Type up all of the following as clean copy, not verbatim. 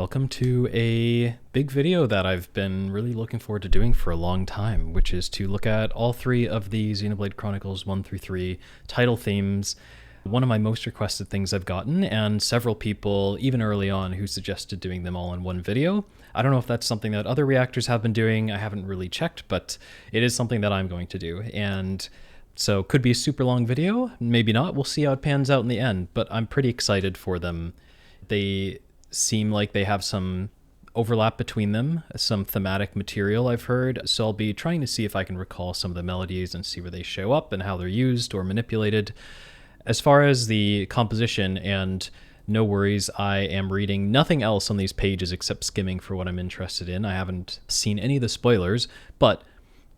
Welcome to a big video that I've been really looking forward to doing for a long time, which is to look at all three of the Xenoblade Chronicles 1 through 3 title themes. One of my most requested things I've gotten, and several people, even early on, who suggested doing them all in one video. I don't know if that's something that other reactors have been doing. I haven't really checked, but it is something that I'm going to do. And so could be a super long video, maybe not. We'll see how it pans out in the end, but I'm pretty excited for them. They seem like they have some overlap between them, some thematic material I've heard, so I'll be trying to see if I can recall some of the melodies and see where they show up and how they're used or manipulated. As far as the composition, and no worries, I am reading nothing else on these pages except skimming for what I'm interested in. I haven't seen any of the spoilers, but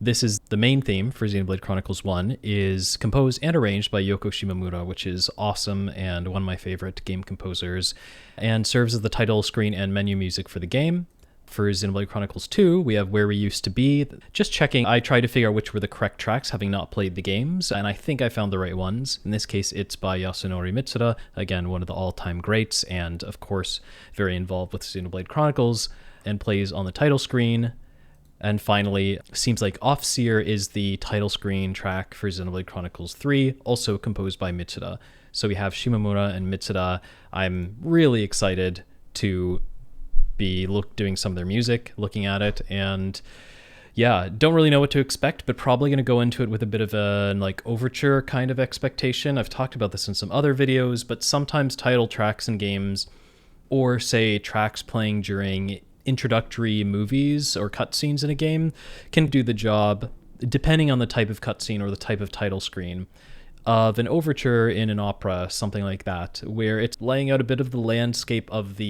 this is the main theme for Xenoblade Chronicles 1, is composed and arranged by Yoko Shimomura, which is awesome and one of my favorite game composers, and serves as the title screen and menu music for the game. For Xenoblade Chronicles 2, we have Where We Used to Be. Just checking, I tried to figure out which were the correct tracks, having not played the games, and I think I found the right ones. In this case, it's by Yasunori Mitsuda, again, one of the all-time greats, and of course, very involved with Xenoblade Chronicles, and plays on the title screen. And finally, seems like Off-Seer is the title screen track for Xenoblade Chronicles 3, also composed by Mitsuda. So we have Shimomura and Mitsuda. I'm really excited to be doing some of their music, looking at it, and yeah, don't really know what to expect, but probably going to go into it with a bit of a overture kind of expectation. I've talked about this in some other videos, but sometimes title tracks in games, or say tracks playing during introductory movies or cutscenes in a game, can do the job, depending on the type of cutscene or the type of title screen, of an overture in an opera, something like that, where it's laying out a bit of the landscape of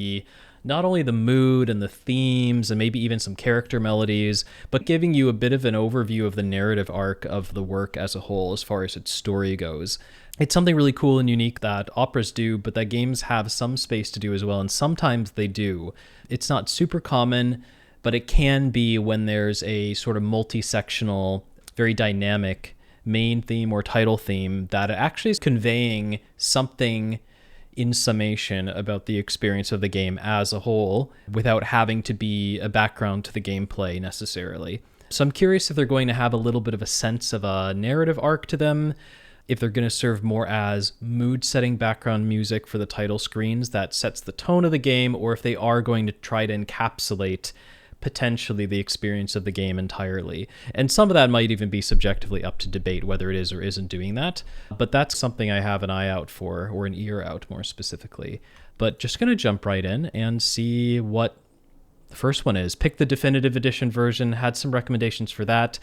not only the mood and the themes and maybe even some character melodies, but giving you a bit of an overview of the narrative arc of the work as a whole as far as its story goes. It's something really cool and unique that operas do, but that games have some space to do as well, and sometimes they do. It's not super common, but it can be when there's a sort of multi-sectional, very dynamic main theme or title theme that actually is conveying something in summation about the experience of the game as a whole without having to be a background to the gameplay necessarily. So I'm curious if they're going to have a little bit of a sense of a narrative arc to them, if they're going to serve more as mood-setting background music for the title screens that sets the tone of the game, or if they are going to try to encapsulate potentially the experience of the game entirely. And some of that might even be subjectively up to debate whether it is or isn't doing that, but that's something I have an eye out for, or an ear out more specifically. But just going to jump right in and see what the first one is. Pick the definitive edition version, had some recommendations for that.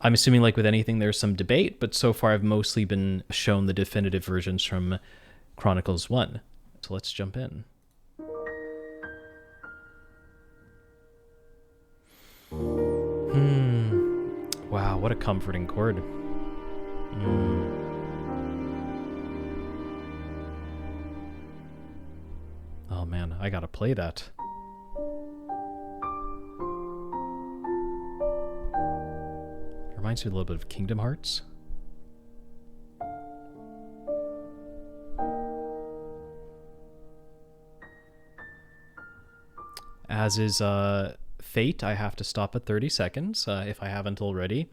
I'm assuming like with anything there's some debate, but so far I've mostly been shown the definitive versions from Chronicles 1. So let's jump in. Wow, what a comforting chord. Oh man, I gotta play that. Reminds me a little bit of Kingdom Hearts. As is Fate, I have to stop at 30 seconds if I haven't already.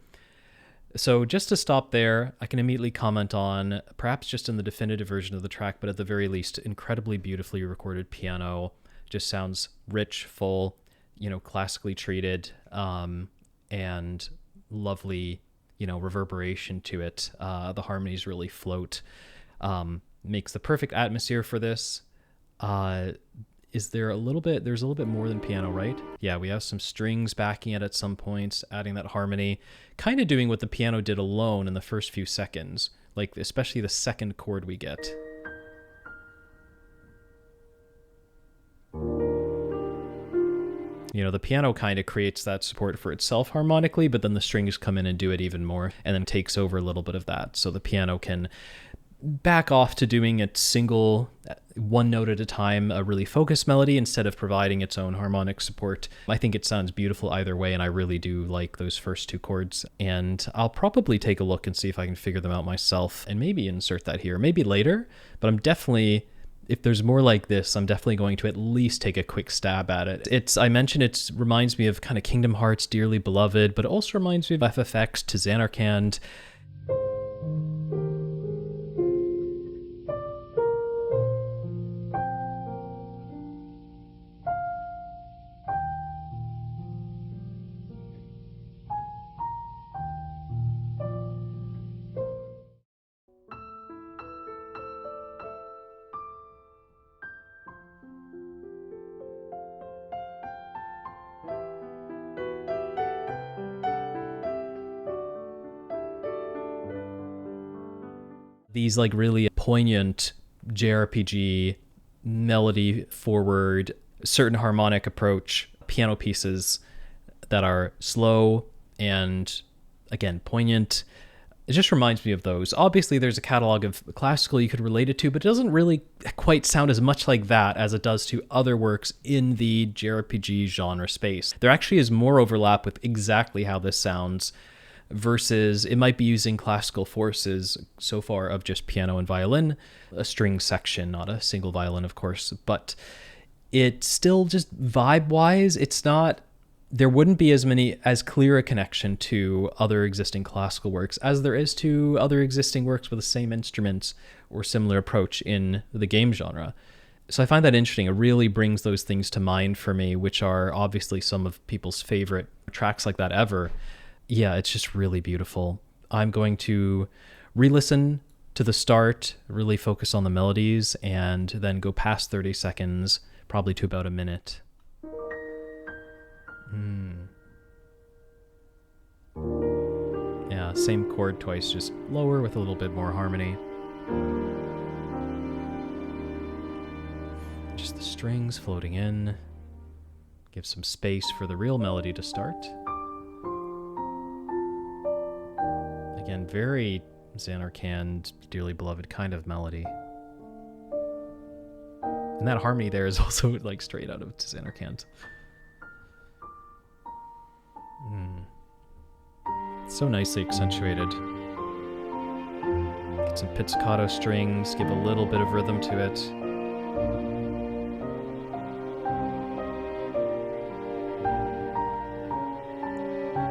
So just to stop there, I can immediately comment on, perhaps just in the definitive version of the track, but at the very least, incredibly beautifully recorded piano. Just sounds rich, full, classically treated, and lovely, reverberation to it. The harmonies really float. Makes the perfect atmosphere for this. There's a little bit more than piano, right? Yeah, we have some strings backing it at some points, adding that harmony, kind of doing what the piano did alone in the first few seconds, like especially the second chord we get. The piano kind of creates that support for itself harmonically, but then the strings come in and do it even more, and then takes over a little bit of that. So the piano can back off to doing it single, one note at a time, a really focused melody instead of providing its own harmonic support. I think it sounds beautiful either way, and I really do like those first two chords. And I'll probably take a look and see if I can figure them out myself and maybe insert that here, maybe later, but I'm definitely if there's more like this, I'm definitely going to at least take a quick stab at it. I mentioned it reminds me of kind of Kingdom Hearts, Dearly Beloved, but it also reminds me of FFX to Xanarkand. These like really poignant JRPG melody forward, certain harmonic approach piano pieces that are slow and again poignant. It just reminds me of those. Obviously there's a catalog of classical you could relate it to, but it doesn't really quite sound as much like that as it does to other works in the JRPG genre space. There actually is more overlap with exactly how this sounds versus it might be using classical forces so far of just piano and violin, a string section, not a single violin, of course, but it's still just vibe-wise, it's not, there wouldn't be as clear a connection to other existing classical works as there is to other existing works with the same instruments or similar approach in the game genre. So I find that interesting. It really brings those things to mind for me, which are obviously some of people's favorite tracks like that ever. Yeah, it's just really beautiful. I'm going to re-listen to the start, really focus on the melodies, and then go past 30 seconds, probably to about a minute. Yeah, same chord twice, just lower with a little bit more harmony. Just the strings floating in. Give some space for the real melody to start. Again, very Xanarkand, Dearly Beloved kind of melody. And that harmony there is also like straight out of Xanarkand. So nicely accentuated. Get some pizzicato strings, give a little bit of rhythm to it.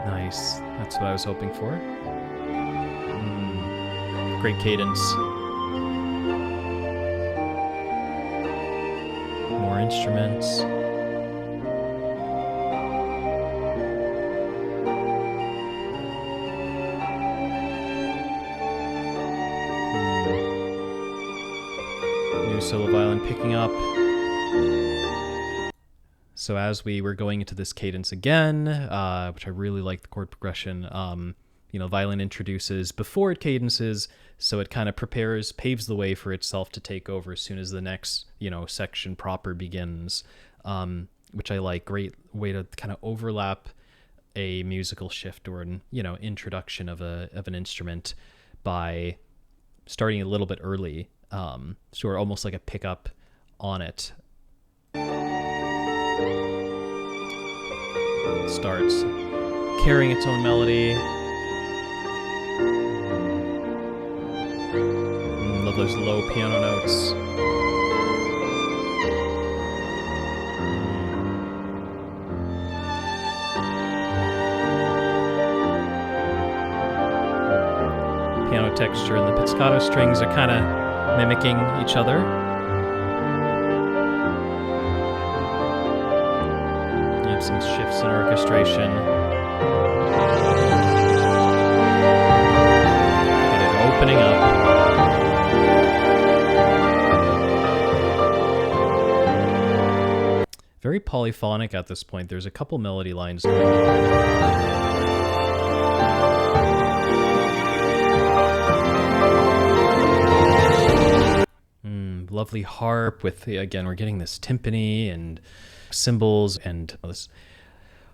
Nice. That's what I was hoping for. Great cadence. More instruments. New solo violin picking up. So as we were going into this cadence again, which I really like the chord progression, violin introduces before it cadences, so it kind of paves the way for itself to take over as soon as the next, section proper begins, which I like. Great way to kind of overlap a musical shift or an, introduction of an instrument by starting a little bit early, sort of almost like a pickup on it. It starts carrying its own melody. Love those low piano notes. Piano texture and the pizzicato strings are kind of mimicking each other. You have some shifts in orchestration. Get it opening up. Very polyphonic at this point. There's a couple melody lines going on. Lovely harp with, again, we're getting this timpani and cymbals and this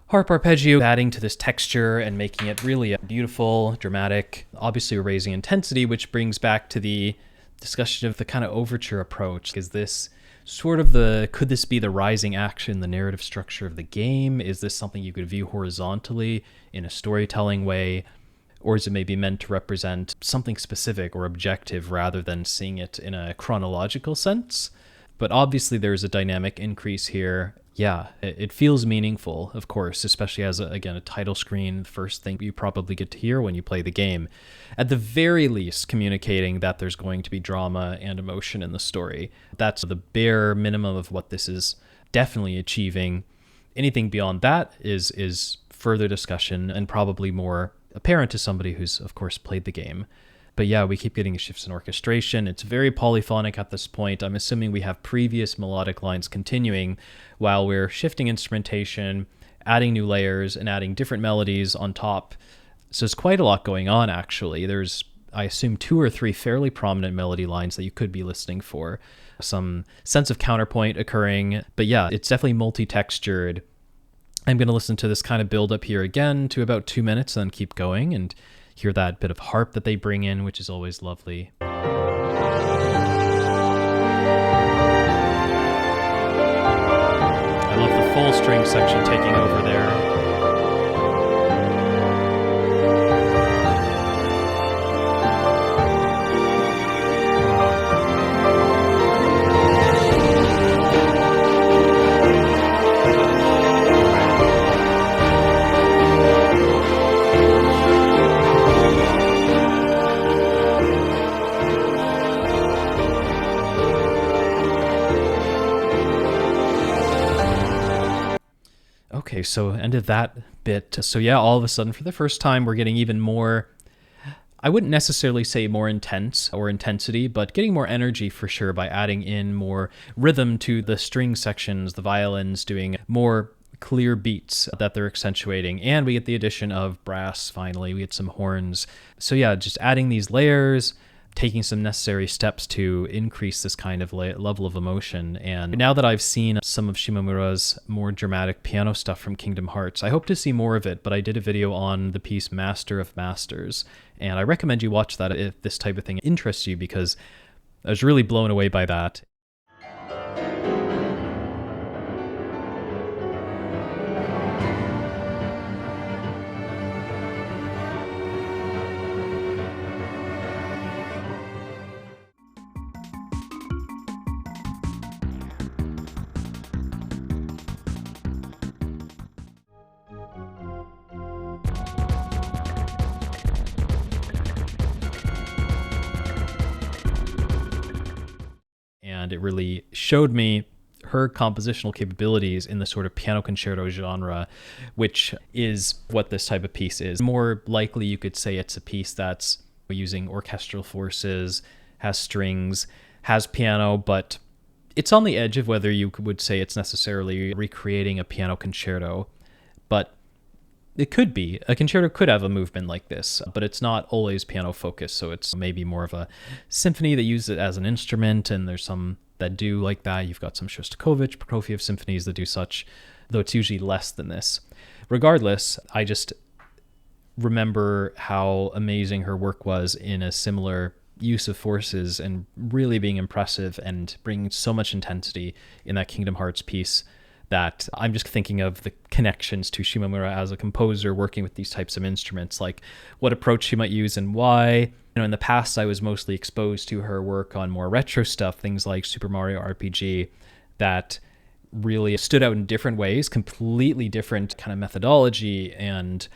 harp arpeggio adding to this texture and making it really beautiful, dramatic. Obviously, we're raising intensity, which brings back to the discussion of the kind of overture approach. Is this sort of could this be the rising action, the narrative structure of the game? Is this something you could view horizontally in a storytelling way? Or is it maybe meant to represent something specific or objective rather than seeing it in a chronological sense? But obviously there's a dynamic increase here. Yeah, it feels meaningful, of course, especially as, again, a title screen, the first thing you probably get to hear when you play the game. At the very least, communicating that there's going to be drama and emotion in the story. That's the bare minimum of what this is definitely achieving. Anything beyond that is further discussion and probably more apparent to somebody who's, of course, played the game. But yeah, we keep getting shifts in orchestration. It's very polyphonic at this point. I'm assuming we have previous melodic lines continuing while we're shifting instrumentation, adding new layers, and adding different melodies on top. So there's quite a lot going on, actually. There's, I assume, 2 or 3 fairly prominent melody lines that you could be listening for. Some sense of counterpoint occurring. But yeah, it's definitely multi-textured. I'm going to listen to this kind of build up here again to about 2 minutes and then keep going and hear that bit of harp that they bring in, which is always lovely. I love the full string section taking over there. Okay, so ended that bit. So yeah, all of a sudden, for the first time, we're getting even more, I wouldn't necessarily say more intense or intensity, but getting more energy for sure by adding in more rhythm to the string sections, the violins doing more clear beats that they're accentuating. And we get the addition of brass, finally. We get some horns. So yeah, just adding these layers, taking some necessary steps to increase this kind of level of emotion. And now that I've seen some of Shimomura's more dramatic piano stuff from Kingdom Hearts, I hope to see more of it, but I did a video on the piece Master of Masters, and I recommend you watch that if this type of thing interests you, because I was really blown away by that. And it really showed me her compositional capabilities in the sort of piano concerto genre, which is what this type of piece is. More likely, you could say it's a piece that's using orchestral forces, has strings, has piano, but it's on the edge of whether you would say it's necessarily recreating a piano concerto. But it could be. A concerto could have a movement like this, but it's not always piano focused, so it's maybe more of a symphony that uses it as an instrument, and there's some that do like that. You've got some Shostakovich, Prokofiev symphonies that do such, though it's usually less than this. Regardless, I just remember how amazing her work was in a similar use of forces and really being impressive and bringing so much intensity in that Kingdom Hearts piece, that I'm just thinking of the connections to Shimomura as a composer working with these types of instruments, like what approach she might use and why. You know, in the past, I was mostly exposed to her work on more retro stuff, things like Super Mario RPG, that really stood out in different ways, completely different kind of methodology and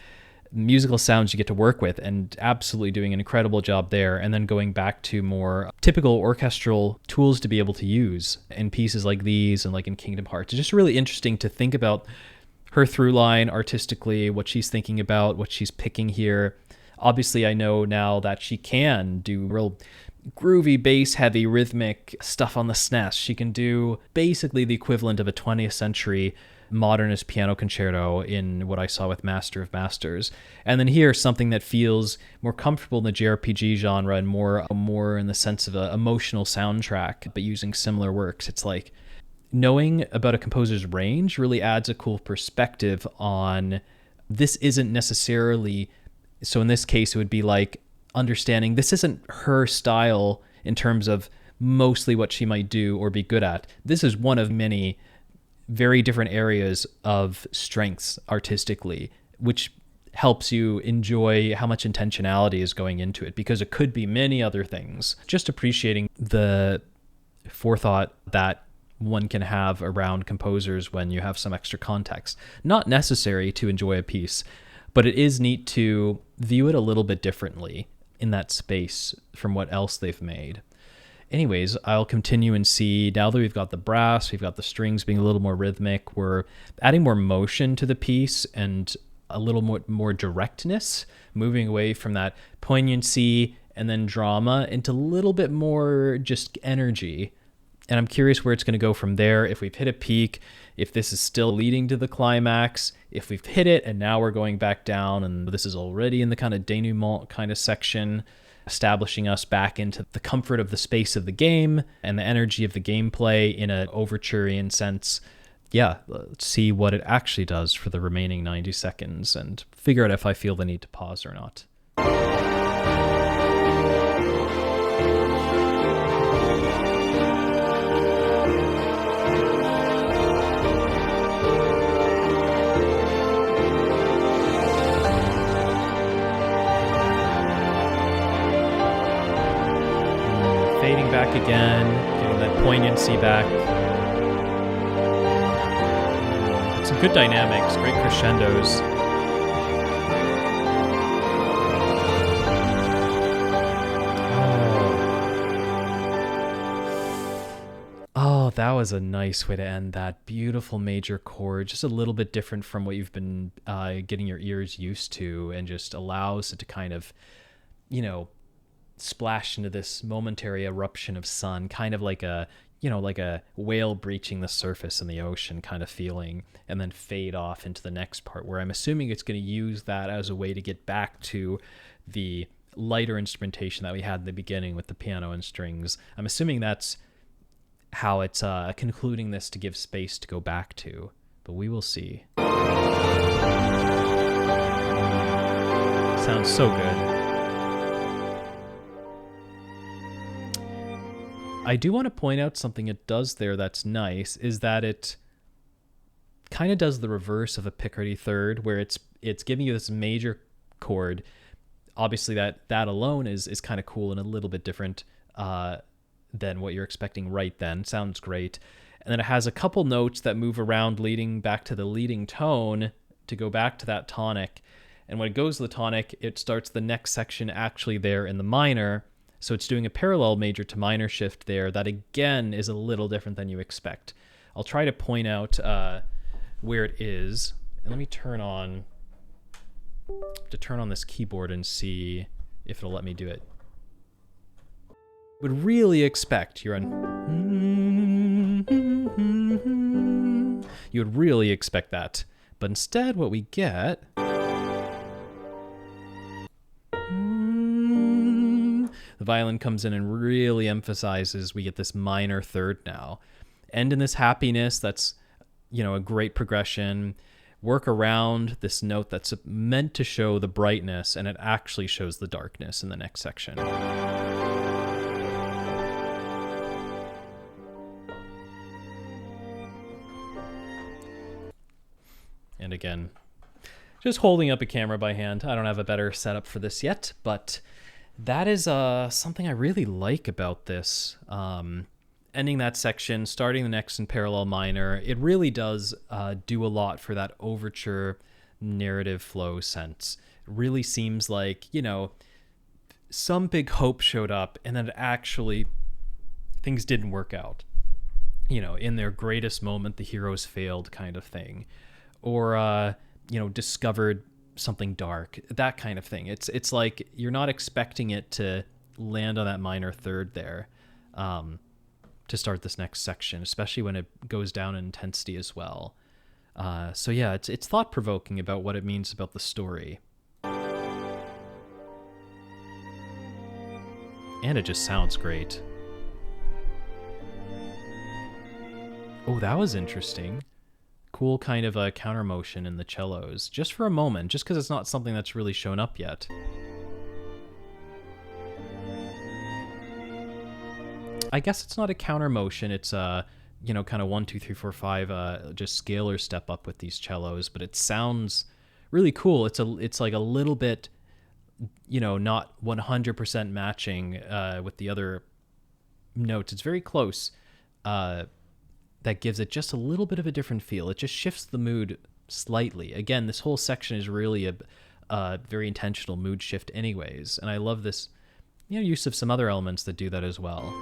musical sounds you get to work with, and absolutely doing an incredible job there. And then going back to more typical orchestral tools to be able to use in pieces like these and like in Kingdom Hearts. It's just really interesting to think about her through line artistically, what she's thinking about, what she's picking here. Obviously, I know now that she can do real groovy, bass-heavy, rhythmic stuff on the SNES. She can do basically the equivalent of a 20th century modernist piano concerto in what I saw with Master of Masters. And then here, something that feels more comfortable in the JRPG genre and more in the sense of an emotional soundtrack, but using similar works. It's like knowing about a composer's range really adds a cool perspective on this isn't necessarily, so in this case, it would be like understanding this isn't her style in terms of mostly what she might do or be good at. This is one of many very different areas of strengths artistically, which helps you enjoy how much intentionality is going into it, because it could be many other things. Just appreciating the forethought that one can have around composers when you have some extra context. Not necessary to enjoy a piece, but it is neat to view it a little bit differently in that space from what else they've made. Anyways, I'll continue and see, now that we've got the brass, we've got the strings being a little more rhythmic, we're adding more motion to the piece and a little more directness, moving away from that poignancy and then drama into a little bit more just energy. And I'm curious where it's going to go from there. If we've hit a peak, if this is still leading to the climax, if we've hit it and now we're going back down and this is already in the kind of denouement kind of section, establishing us back into the comfort of the space of the game and the energy of the gameplay in an overturean sense. Yeah, let's see what it actually does for the remaining 90 seconds and figure out if I feel the need to pause or not. Fading back again, getting that poignancy back. Some good dynamics, great crescendos. Oh, that was a nice way to end that. Beautiful major chord, just a little bit different from what you've been getting your ears used to, and just allows it to kind of, splash into this momentary eruption of sun, kind of like a whale breaching the surface in the ocean kind of feeling, and then fade off into the next part, where I'm assuming it's going to use that as a way to get back to the lighter instrumentation that we had in the beginning with the piano and strings. I'm assuming that's how it's concluding this to give space to go back to, but we will see. Sounds so good. I do want to point out something it does there that's nice, is that it kind of does the reverse of a Picardy third, where it's giving you this major chord. Obviously that alone is kind of cool and a little bit different than what you're expecting right then. Sounds great. And then it has a couple notes that move around leading back to the leading tone to go back to that tonic. And when it goes to the tonic, it starts the next section actually there in the minor. So it's doing a parallel major to minor shift there that, again, is a little different than you expect. I'll try to point out where it is. And let me turn on this keyboard and see if it'll let me do it. Would really expect you're on... You would really expect that. But instead what we get... The violin comes in and really emphasizes we get this minor third now. End in this happiness that's, a great progression. Work around this note that's meant to show the brightness, and it actually shows the darkness in the next section. And again, just holding up a camera by hand. I don't have a better setup for this yet, but... that is something I really like about this. Ending that section, starting the next in parallel minor, it really does do a lot for that overture narrative flow sense. It really seems like, some big hope showed up and then actually things didn't work out. In their greatest moment, the heroes failed kind of thing. Or, discovered something dark, that kind of thing. It's like you're not expecting it to land on that minor third there to start this next section, especially when it goes down in intensity as well. So yeah, it's thought-provoking about what it means about the story. And it just sounds great. Oh, that was interesting. Cool kind of a counter motion in the cellos, just for a moment, just because it's not something that's really shown up yet. I guess it's not a counter motion, it's kind of 1, 2, 3, 4, 5, just scalar step up with these cellos, but it sounds really cool. It's like a little bit, not 100% matching with the other notes. It's very close. that gives it just a little bit of a different feel. It just shifts the mood slightly. Again, this whole section is really a very intentional mood shift anyways, and I love this, you know, use of some other elements that do that as well.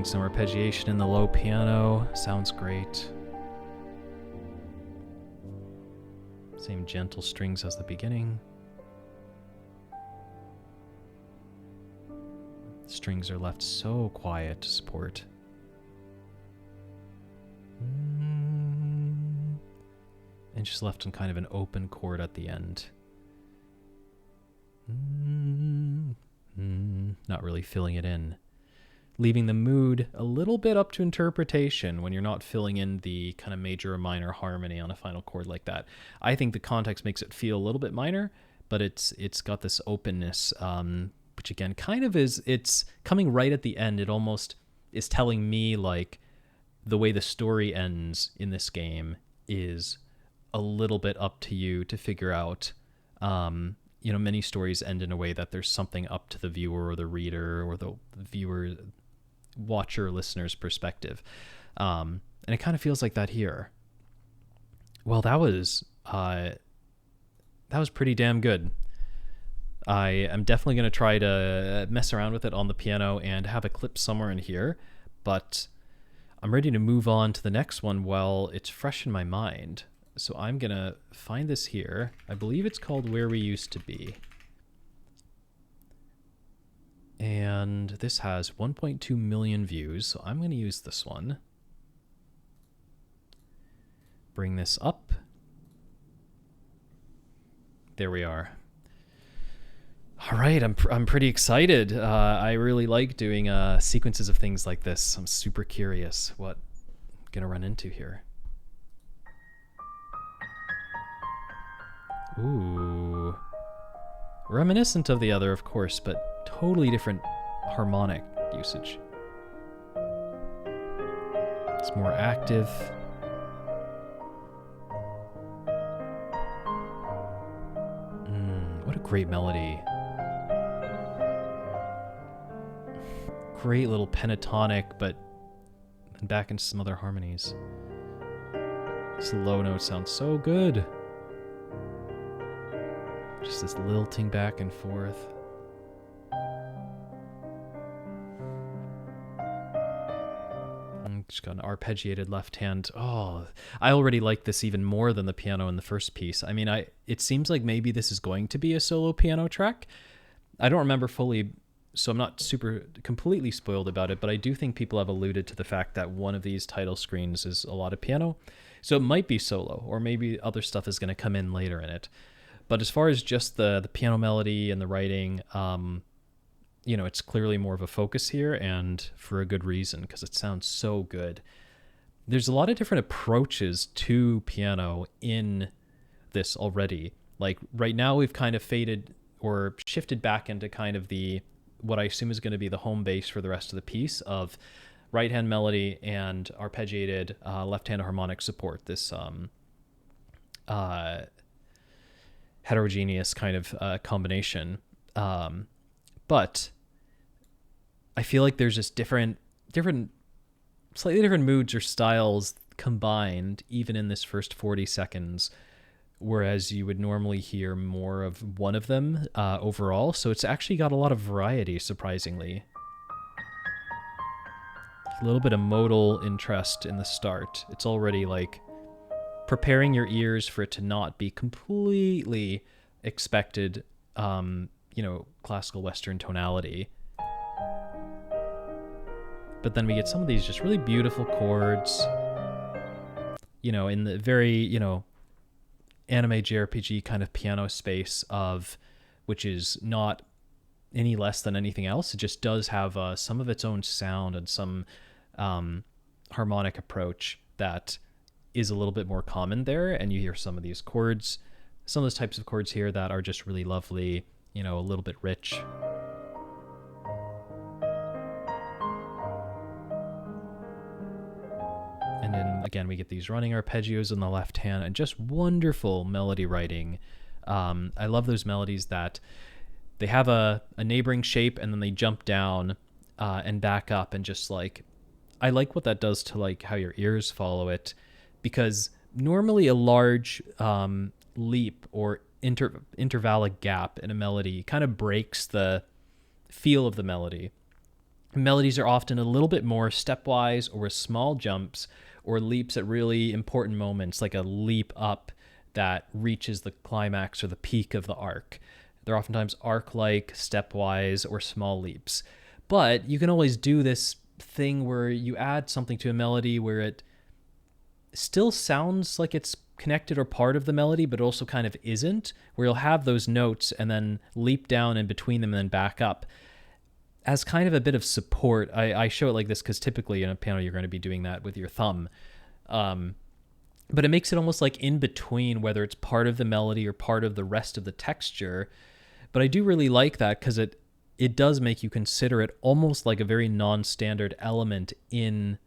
Some arpeggiation in the low piano. Sounds great. Same gentle strings as the beginning. Strings are left so quiet to support. And just left on kind of an open chord at the end. Not really filling it in. Leaving the mood a little bit up to interpretation when you're not filling in the kind of major or minor harmony on a final chord like that. I think the context makes it feel a little bit minor, but it's got this openness, which again kind of it's coming right at the end. It almost is telling me like the way the story ends in this game is a little bit up to you to figure out. You know, many stories end in a way that there's something up to the viewer or the reader or the viewer, watcher, listener's perspective. And it kind of feels like that here. Well, that was pretty damn good. I am definitely going to try to mess around with it on the piano and have a clip somewhere in here, but I'm ready to move on to the next one while it's fresh in my mind. So I'm going to find this here. I believe it's called Where We Used to Be. And this has 1.2 million views, so I'm going to use this one. Bring this up. There we are. All right, I'm pretty excited. I really like doing sequences of things like this. I'm super curious what I'm going to run into here. Ooh. Reminiscent of the other, of course, but totally different harmonic usage. It's more active. What a great melody. Great little pentatonic, but then back into some other harmonies. This low note sounds so good. Just this lilting back and forth. Just got an arpeggiated left hand. Oh, I already like this even more than the piano in the first piece. I mean, it seems like maybe this is going to be a solo piano track. I don't remember fully, so I'm not completely spoiled about it, but I do think people have alluded to the fact that one of these title screens is a lot of piano. So it might be solo, or maybe other stuff is going to come in later in it. But as far as just the piano melody and the writing, you know, it's clearly more of a focus here, and for a good reason, because it sounds so good. There's a lot of different approaches to piano in this already. Like right now we've kind of faded or shifted back into kind of what I assume is going to be the home base for the rest of the piece of right hand melody and arpeggiated left hand harmonic support. This heterogeneous kind of combination. But I feel like there's just different, slightly different moods or styles combined, even in this first 40 seconds, whereas you would normally hear more of one of them overall. So it's actually got a lot of variety, surprisingly. A little bit of modal interest in the start. It's already like preparing your ears for it to not be completely expected, classical Western tonality. But then we get some of these just really beautiful chords, in the very, anime JRPG kind of piano space which is not any less than anything else. It just does have some of its own sound and some harmonic approach that is a little bit more common there, and you hear some of these chords, some of those types of chords here that are just really lovely, you know, a little bit rich. And then again, we get these running arpeggios on the left hand and just wonderful melody writing. I love those melodies that they have a neighboring shape and then they jump down and back up, and just like, I like what that does to like how your ears follow it, because normally a large leap or intervallic gap in a melody kind of breaks the feel of the melody. Melodies are often a little bit more stepwise or with small jumps or leaps at really important moments, like a leap up that reaches the climax or the peak of the arc. They're oftentimes arc-like, stepwise, or small leaps. But you can always do this thing where you add something to a melody where it still sounds like it's connected or part of the melody, but also kind of isn't, where you'll have those notes and then leap down in between them and then back up as kind of a bit of support. I show it like this because typically in a piano you're going to be doing that with your thumb. But it makes it almost like in between, whether it's part of the melody or part of the rest of the texture. But I do really like that because it does make you consider it almost like a very non-standard element in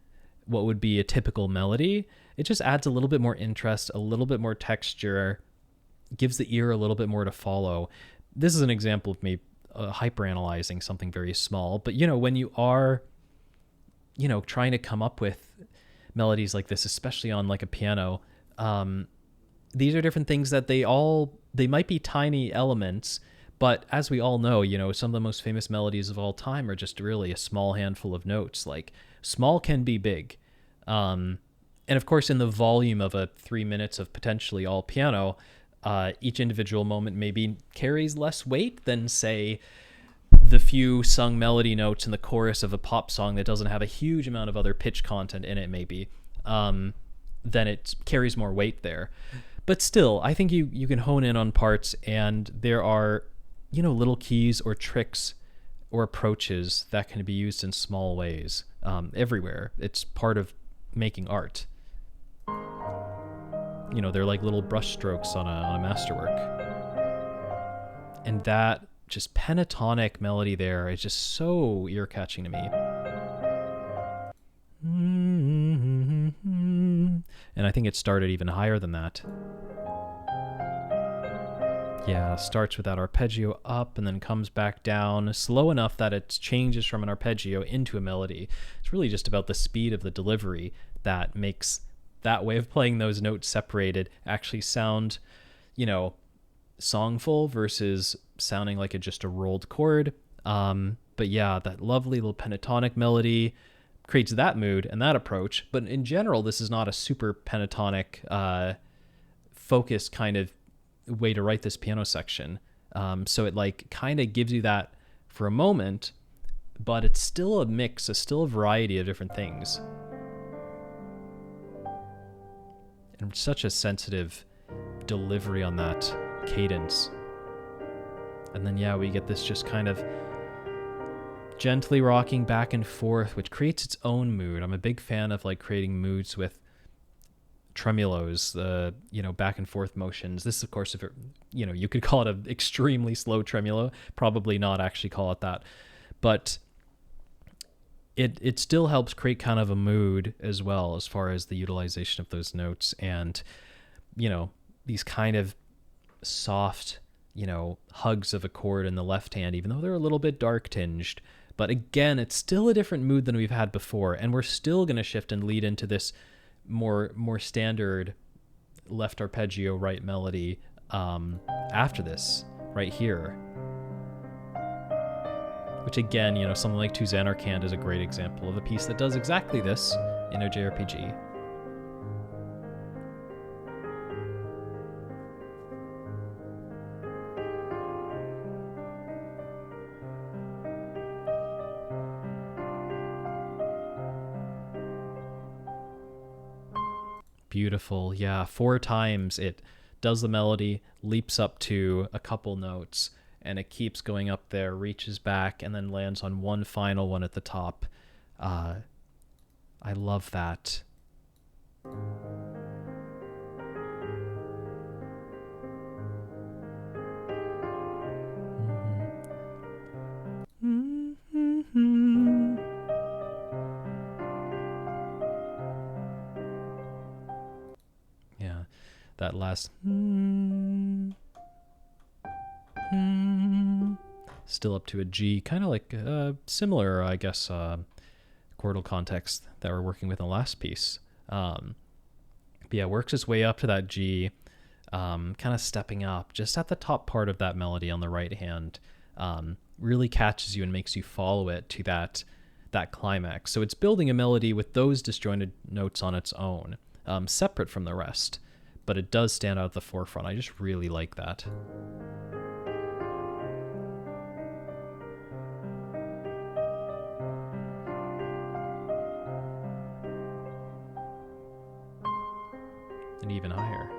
what would be a typical melody. It just adds a little bit more interest, a little bit more texture, gives the ear a little bit more to follow. This is an example of me hyperanalyzing something very small. But, you know, when you are, you know, trying to come up with melodies like this, especially on like a piano, these are different things that they might be tiny elements, but as we all know, you know, some of the most famous melodies of all time are just really a small handful of notes. Like, small can be big. And of course, in the volume of a 3 minutes of potentially all piano, each individual moment maybe carries less weight than, say, the few sung melody notes in the chorus of a pop song that doesn't have a huge amount of other pitch content in it, maybe. Then it carries more weight there. But still, I think you can hone in on parts, and there are, you know, little keys or tricks or approaches that can be used in small ways everywhere. It's part of making art. You know, they're like little brush strokes on a masterwork. And that just pentatonic melody there is just so ear-catching to me. And I think it started even higher than that. Yeah, starts with that arpeggio up and then comes back down, slow enough that it changes from an arpeggio into a melody. It's really just about the speed of the delivery that makes that way of playing those notes separated actually sound, you know, songful versus sounding like just a rolled chord. But yeah, that lovely little pentatonic melody creates that mood and that approach. But in general, this is not a super pentatonic focused kind of way to write this piano section. So it like kind of gives you that for a moment, but it's still a mix, it's still a variety of different things. And such a sensitive delivery on that cadence. And then, yeah, we get this just kind of gently rocking back and forth, which creates its own mood. I'm a big fan of like creating moods with tremulos, you know, back and forth motions. This, of course, if it, you know, you could call it an extremely slow tremolo, probably not actually call it that, but it still helps create kind of a mood as well, as far as the utilization of those notes and, you know, these kind of soft, you know, hugs of a chord in the left hand, even though they're a little bit dark tinged. But again, it's still a different mood than we've had before, and we're still going to shift and lead into this more standard left arpeggio, right melody after this, right here. Which again, you know, something like To Xanarkand is a great example of a piece that does exactly this in a JRPG. Beautiful. Yeah, 4 times it does the melody, leaps up to a couple notes, and it keeps going up there, reaches back, and then lands on one final one at the top. I love that. that last still up to a G, kind of like similar, I guess, chordal context that we're working with in the last piece. But yeah, works its way up to that G, kind of stepping up just at the top part of that melody on the right hand. Really catches you and makes you follow it to that climax. So it's building a melody with those disjointed notes on its own, separate from the rest, but it does stand out at the forefront. I just really like that. And even higher.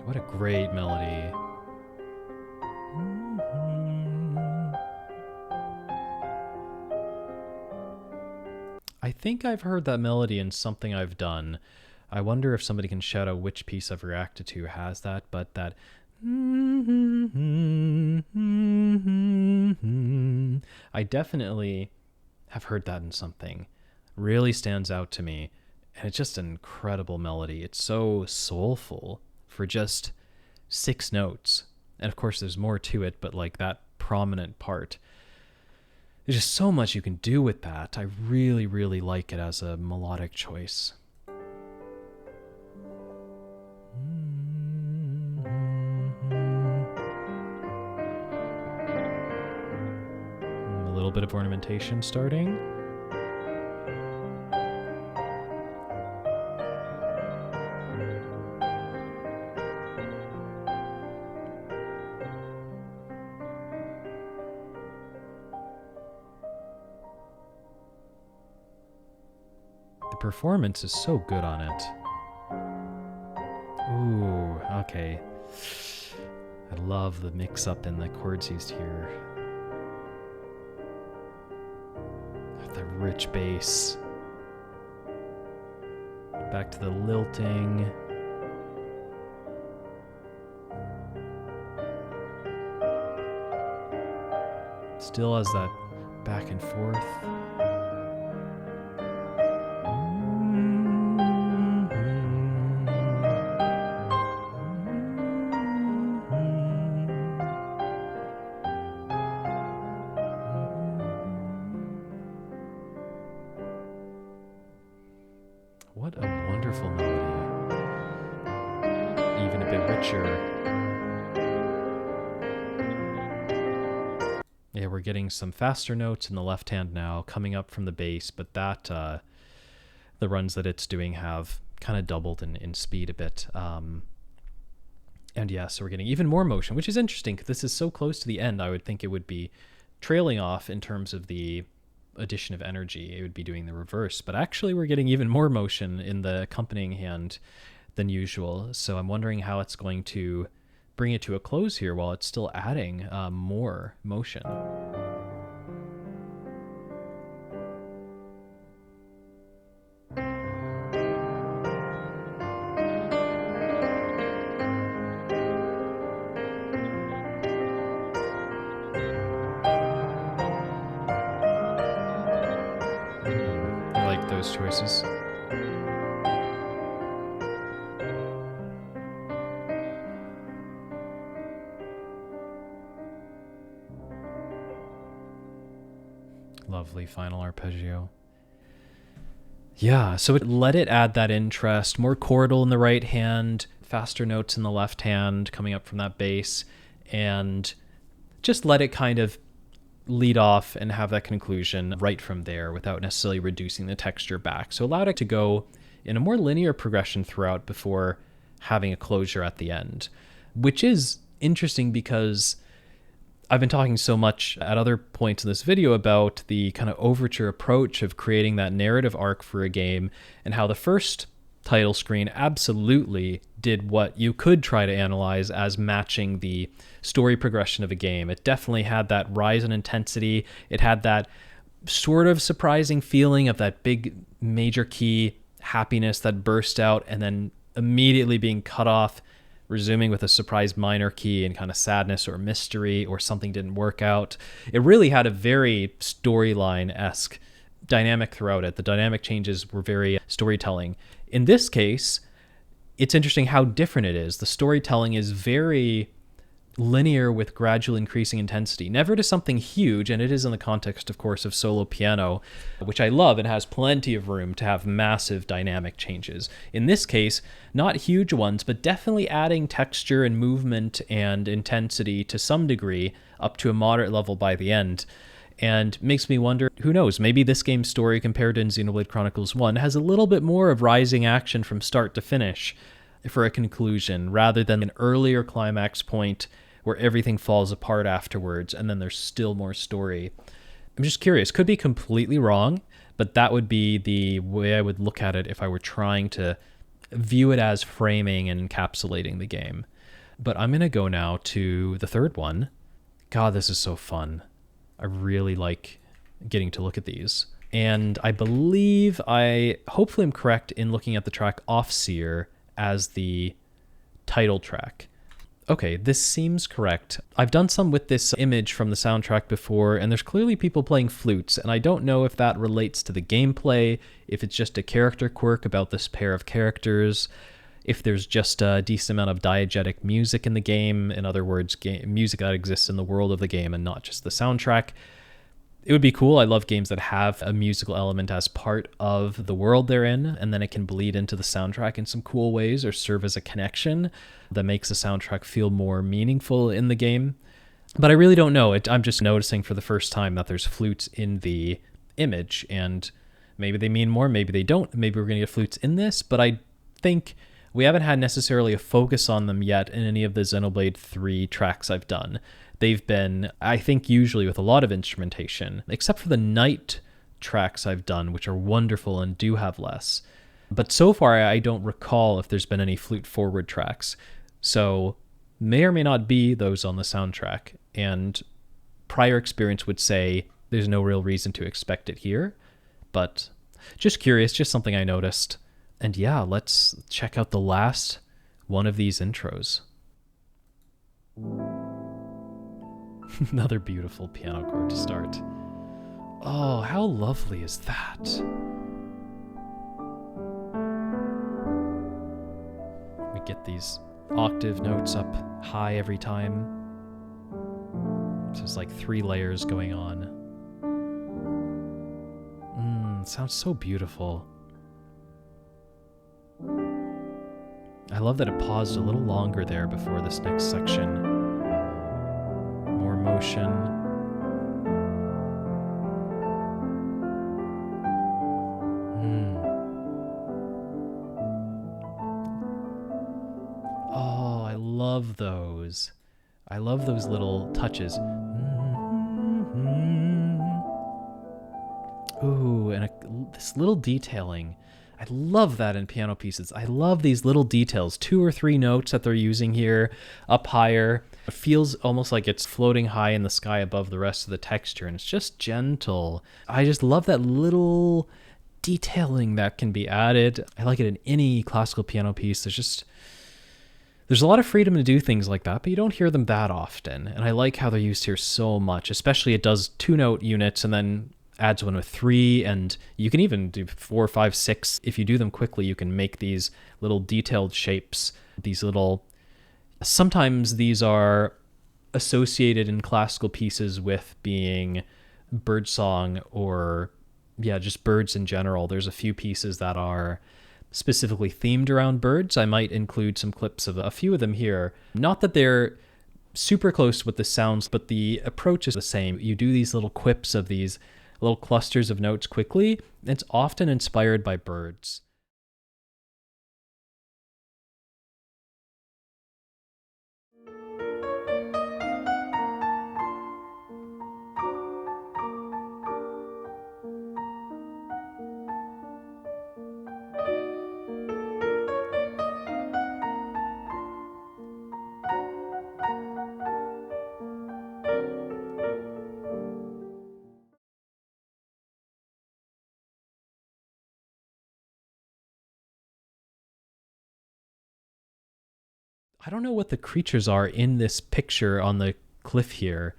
What a great melody. I think I've heard that melody in something I've done. I wonder if somebody can shout out which piece I've reacted to has that, but that I definitely have heard that in something. Really stands out to me, and it's just an incredible melody. It's so soulful for just 6 notes, and of course there's more to it, but like that prominent part, there's just so much you can do with that. I really, really like it as a melodic choice. A little bit of ornamentation starting. Performance is so good on it. Ooh, okay. I love the mix-up in the chords used here. The rich bass. Back to the lilting. Still has that back and forth. What a wonderful melody. Even a bit richer. Yeah, we're getting some faster notes in the left hand now coming up from the bass, but that the runs that it's doing have kind of doubled in speed a bit. And yeah, so we're getting even more motion, which is interesting because this is so close to the end. I would think it would be trailing off in terms of the addition of energy. It would be doing the reverse, but actually we're getting even more motion in the accompanying hand than usual. So I'm wondering how it's going to bring it to a close here while it's still adding more motion. Those choices. Lovely final arpeggio. Yeah, so let it add that interest, more chordal in the right hand, faster notes in the left hand coming up from that bass, and just let it kind of lead off and have that conclusion right from there without necessarily reducing the texture back. So allowed it to go in a more linear progression throughout before having a closure at the end, which is interesting because I've been talking so much at other points in this video about the kind of overture approach of creating that narrative arc for a game and how the first title screen absolutely did what you could try to analyze as matching the story progression of a game. It definitely had that rise in intensity. It had that sort of surprising feeling of that big major key happiness that burst out and then immediately being cut off, resuming with a surprise minor key and kind of sadness or mystery or something didn't work out. It really had a very storyline-esque dynamic throughout it. The dynamic changes were very storytelling. In this case, it's interesting how different it is. The storytelling is very linear with gradual increasing intensity, never to something huge, and it is in the context, of course, of solo piano, which I love and has plenty of room to have massive dynamic changes. In this case, not huge ones, but definitely adding texture and movement and intensity to some degree up to a moderate level by the end. And makes me wonder, who knows, maybe this game's story compared to Xenoblade Chronicles 1 has a little bit more of rising action from start to finish for a conclusion, rather than an earlier climax point where everything falls apart afterwards and then there's still more story. I'm just curious, could be completely wrong, but that would be the way I would look at it if I were trying to view it as framing and encapsulating the game. But I'm going to go now to the third one. God, this is so fun. I really like getting to look at these. And I believe hopefully I'm correct in looking at the track Off-Seer as the title track. Okay, this seems correct. I've done some with this image from the soundtrack before, and there's clearly people playing flutes, and I don't know if that relates to the gameplay, if it's just a character quirk about this pair of characters, if there's just a decent amount of diegetic music in the game, in other words, music that exists in the world of the game and not just the soundtrack. It would be cool. I love games that have a musical element as part of the world they're in, and then it can bleed into the soundtrack in some cool ways or serve as a connection that makes the soundtrack feel more meaningful in the game. But I really don't know. I'm just noticing for the first time that there's flutes in the image, and maybe they mean more, maybe they don't. Maybe we're going to get flutes in this, but I think we haven't had necessarily a focus on them yet in any of the Xenoblade 3 tracks I've done. They've been, I think, usually with a lot of instrumentation, except for the night tracks I've done, which are wonderful and do have less. But so far, I don't recall if there's been any flute forward tracks. So may or may not be those on the soundtrack. And prior experience would say there's no real reason to expect it here. But just curious, just something I noticed. And yeah, let's check out the last one of these intros. Another beautiful piano chord to start. Oh, how lovely is that? We get these octave notes up high every time. So it's like 3 layers going on. Sounds so beautiful. I love that it paused a little longer there before this next section. More motion. Oh, I love those. I love those little touches. Ooh, and this little detailing. I love that in piano pieces. I love these little details, 2 or 3 notes that they're using here, up higher. It feels almost like it's floating high in the sky above the rest of the texture, and it's just gentle. I just love that little detailing that can be added. I like it in any classical piano piece. There's a lot of freedom to do things like that, but you don't hear them that often. And I like how they're used here so much, especially it does 2-note units and then adds one with 3, and you can even do 4, 5, 6. If you do them quickly, you can make these little detailed shapes, sometimes these are associated in classical pieces with being birdsong or just birds in general. There's a few pieces that are specifically themed around birds. I might include some clips of a few of them here. Not that they're super close to what this sounds, but the approach is the same. You do these little quips of these little clusters of notes quickly. It's often inspired by birds. I don't know what the creatures are in this picture on the cliff here.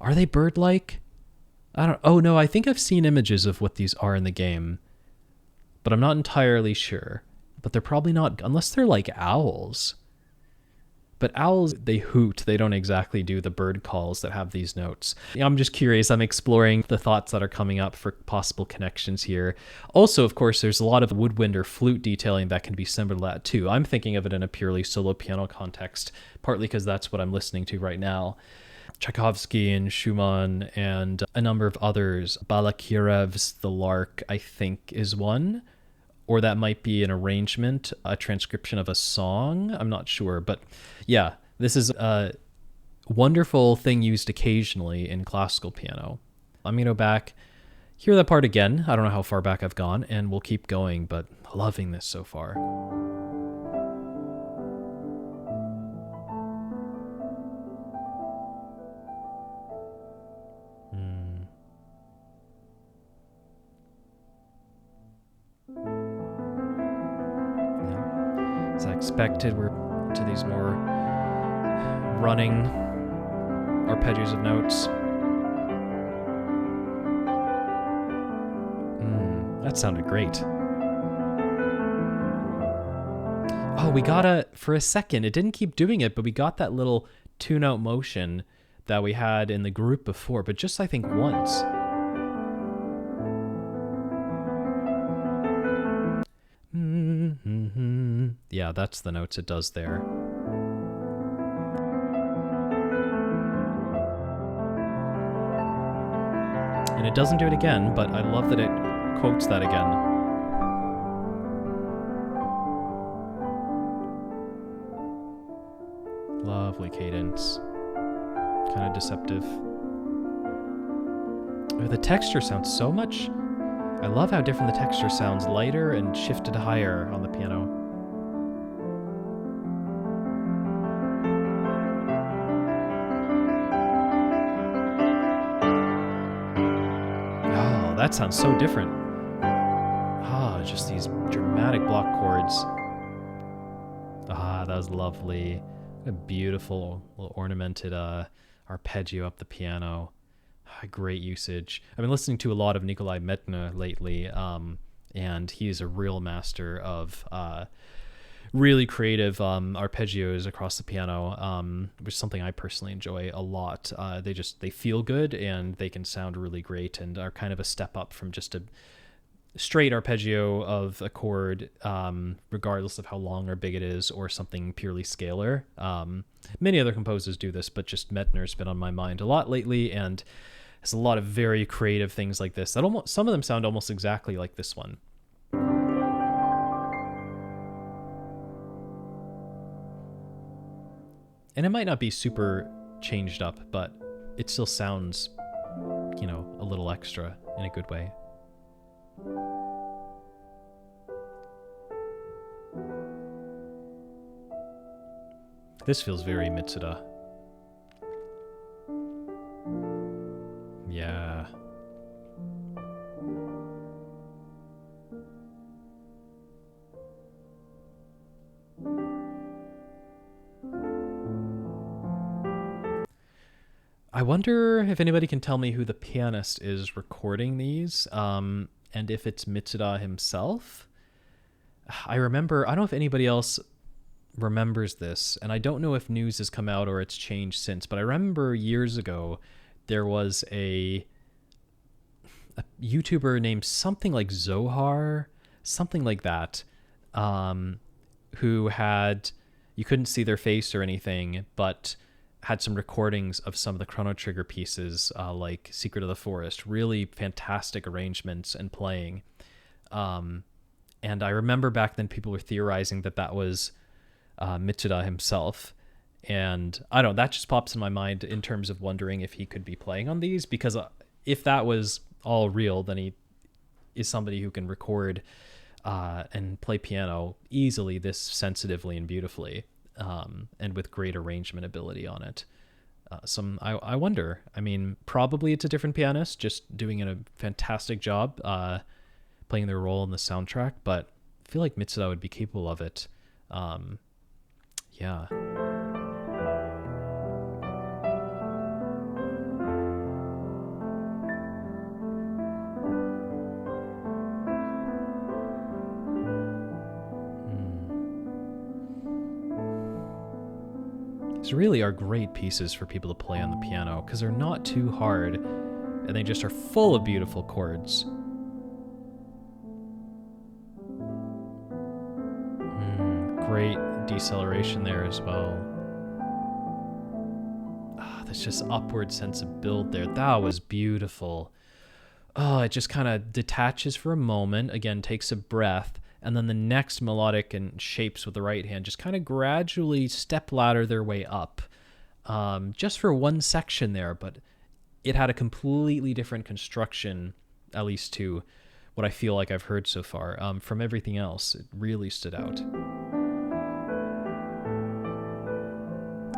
Are they bird-like? I don't. Oh no, I think I've seen images of what these are in the game, but I'm not entirely sure. But they're probably not, unless they're like owls. But owls, they hoot. They don't exactly do the bird calls that have these notes. I'm just curious. I'm exploring the thoughts that are coming up for possible connections here. Also, of course, there's a lot of woodwind or flute detailing that can be similar to that too. I'm thinking of it in a purely solo piano context, partly because that's what I'm listening to right now. Tchaikovsky and Schumann and a number of others. Balakirev's The Lark, I think, is one. Or that might be an arrangement, a transcription of a song. I'm not sure. But yeah, this is a wonderful thing used occasionally in classical piano. I'm going to go back, hear that part again. I don't know how far back I've gone, and we'll keep going, but loving this so far. As I expected, we're into these more running arpeggios of notes. That sounded great. Oh, we got for a second, it didn't keep doing it, but we got that little two-note motion that we had in the group before, but just I think once. Yeah, that's the notes it does there. And it doesn't do it again, but I love that it quotes that again. Lovely cadence. Kind of deceptive. Oh, the texture sounds so much. I love how different the texture sounds, lighter and shifted higher on the piano. Oh, that sounds so different. Ah, just these dramatic block chords. Ah, that was lovely. A beautiful little ornamented arpeggio up the piano. Great usage. I've been listening to a lot of Nikolai Medtner lately, and he's a real master of really creative arpeggios across the piano, which is something I personally enjoy a lot. They feel good, and they can sound really great, and are kind of a step up from just a straight arpeggio of a chord, regardless of how long or big it is, or something purely scalar. Many other composers do this, but just Medtner's been on my mind a lot lately, and has a lot of very creative things like this. Some of them sound almost exactly like this one. And it might not be super changed up, but it still sounds, a little extra in a good way. This feels very Mitsuda. Yeah. I wonder if anybody can tell me who the pianist is recording these, and if it's Mitsuda himself. I don't know if anybody else remembers this, and I don't know if news has come out or it's changed since, but I remember years ago there was a YouTuber named something like Zohar, something like that, who had, you couldn't see their face or anything, but had some recordings of some of the Chrono Trigger pieces, like Secret of the Forest, really fantastic arrangements and playing. And I remember back then people were theorizing that was Mitsuda himself. And I don't know, that just pops in my mind in terms of wondering if he could be playing on these, because if that was all real, then he is somebody who can record and play piano easily, this sensitively and beautifully, and with great arrangement ability on it. I wonder, probably it's a different pianist just doing a fantastic job playing their role in the soundtrack, but I feel like Mitsuda would be capable of it. Yeah. These really are great pieces for people to play on the piano because they're not too hard and they just are full of beautiful chords. Great deceleration there as well. There's just upward sense of build there. That was beautiful. Oh, it just kind of detaches for a moment, again, takes a breath, and then the next melodic and shapes with the right hand just kind of gradually step ladder their way up. Just for one section there, but it had a completely different construction, at least to what I feel like I've heard so far. From everything else, it really stood out.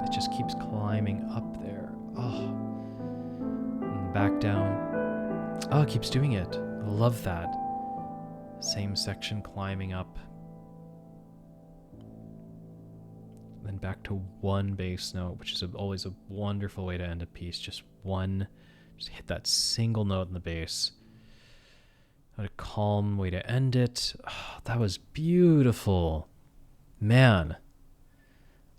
It just keeps climbing up there. Oh, and back down. Oh, it keeps doing it. I love that. Same section climbing up. Then back to one bass note, which is always a wonderful way to end a piece. Just hit that single note in the bass. What a calm way to end it. Oh, that was beautiful. Man.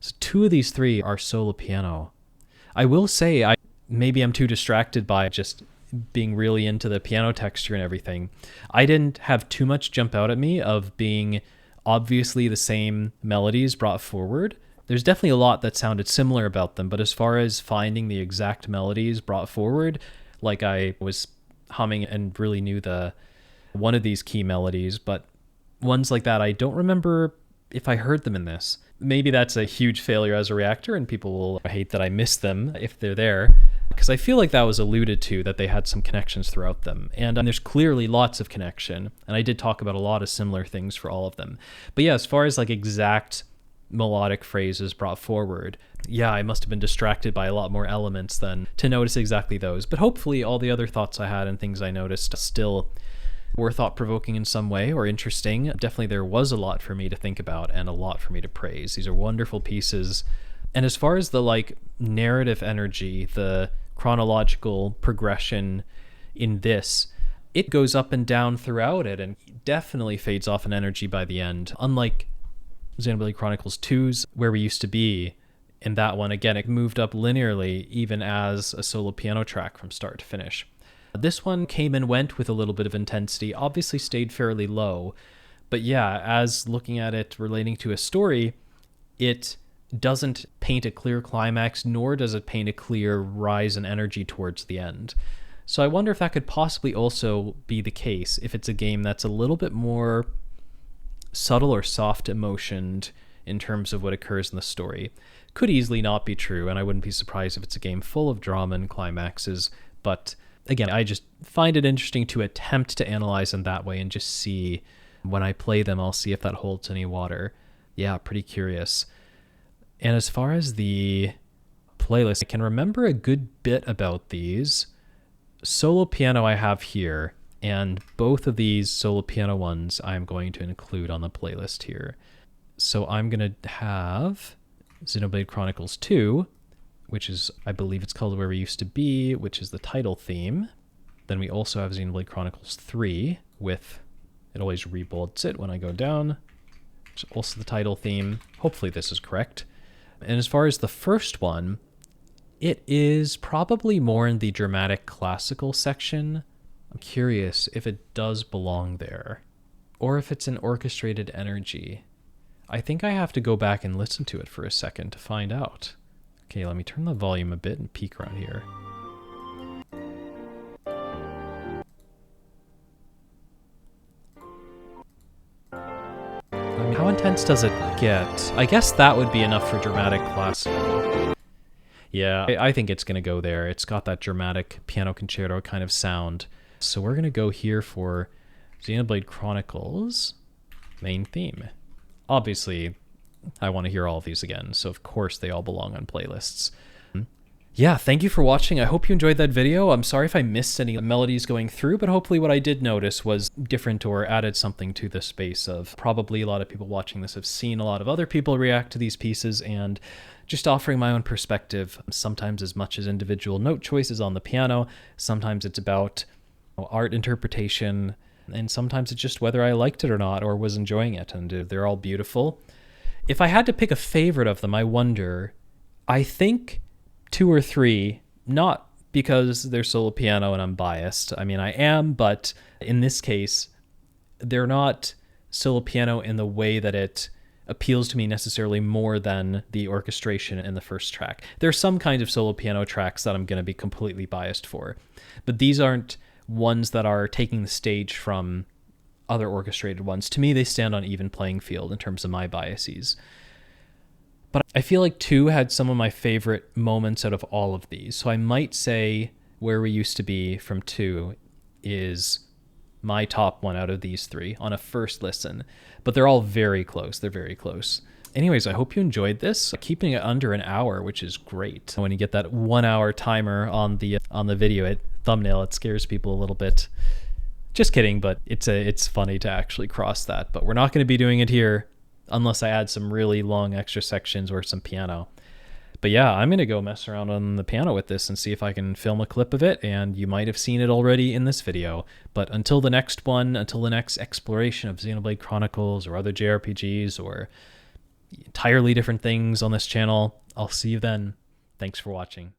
So 2 of these 3 are solo piano. I will say, maybe I'm too distracted by just being really into the piano texture and everything. I didn't have too much jump out at me of being obviously the same melodies brought forward. There's definitely a lot that sounded similar about them, but as far as finding the exact melodies brought forward, like I was humming and really knew one of these key melodies, but ones like that, I don't remember if I heard them in this. Maybe that's a huge failure as a reactor and people will hate that I missed them if they're there, because I feel like that was alluded to, that they had some connections throughout them. And there's clearly lots of connection. And I did talk about a lot of similar things for all of them. But yeah, as far as like exact melodic phrases brought forward, yeah, I must have been distracted by a lot more elements than to notice exactly those. But hopefully all the other thoughts I had and things I noticed still were thought-provoking in some way or interesting. Definitely there was a lot for me to think about and a lot for me to praise. These are wonderful pieces. And as far as the like narrative energy, the chronological progression in this, it goes up and down throughout it and definitely fades off in energy by the end. Unlike Xenoblade Chronicles 2's Where We Used to Be, in that one, again, it moved up linearly even as a solo piano track from start to finish. This one came and went with a little bit of intensity, obviously stayed fairly low, but yeah, as looking at it relating to a story, it doesn't paint a clear climax, nor does it paint a clear rise in energy towards the end. So I wonder if that could possibly also be the case if it's a game that's a little bit more subtle or soft emotioned in terms of what occurs in the story. Could easily not be true, and I wouldn't be surprised if it's a game full of drama and climaxes, but again, I just find it interesting to attempt to analyze them that way and just see when I play them, I'll see if that holds any water. Yeah, pretty curious. And as far as the playlist, I can remember a good bit about these. Solo piano I have here, and both of these solo piano ones I'm going to include on the playlist here. So I'm going to have Xenoblade Chronicles 2, which is, I believe it's called Where We Used to Be, which is the title theme. Then we also have Xenoblade Chronicles 3 with, it always rebolds it when I go down, which is also the title theme. Hopefully this is correct. And as far as the first one, it is probably more in the dramatic classical section. I'm curious if it does belong there, or if it's an orchestrated energy. I think I have to go back and listen to it for a second to find out. Okay, let me turn the volume a bit and peek around here. I mean, how intense does it get? I guess that would be enough for dramatic classical. Yeah, I think it's going to go there. It's got that dramatic piano concerto kind of sound. So we're going to go here for Xenoblade Chronicles main theme. Obviously, I want to hear all of these again, so of course they all belong on playlists. Yeah, thank you for watching. I hope you enjoyed that video. I'm sorry if I missed any melodies going through, but hopefully what I did notice was different or added something to the space of probably a lot of people watching this have seen a lot of other people react to these pieces, and just offering my own perspective, sometimes as much as individual note choices on the piano, sometimes it's about art interpretation, and sometimes it's just whether I liked it or not, or was enjoying it, and they're all beautiful. If I had to pick a favorite of them, I wonder, I think 2 or 3, not because they're solo piano and I'm biased. I mean, I am, but in this case, they're not solo piano in the way that it appeals to me necessarily more than the orchestration in the first track. There's some kind of solo piano tracks that I'm going to be completely biased for, but these aren't ones that are taking the stage from other orchestrated ones. To me, they stand on even playing field in terms of my biases. But I feel like 2 had some of my favorite moments out of all of these. So I might say Where We Used to Be from 2 is my top one out of these 3 on a first listen. But they're all very close. They're very close. Anyways, I hope you enjoyed this. Keeping it under an hour, which is great. When you get that 1 hour timer on the video thumbnail, it scares people a little bit. Just kidding, but it's funny to actually cross that. But we're not going to be doing it here unless I add some really long extra sections or some piano. But yeah, I'm going to go mess around on the piano with this and see if I can film a clip of it, and you might have seen it already in this video. But until the next one, until the next exploration of Xenoblade Chronicles or other JRPGs or entirely different things on this channel, I'll see you then. Thanks for watching.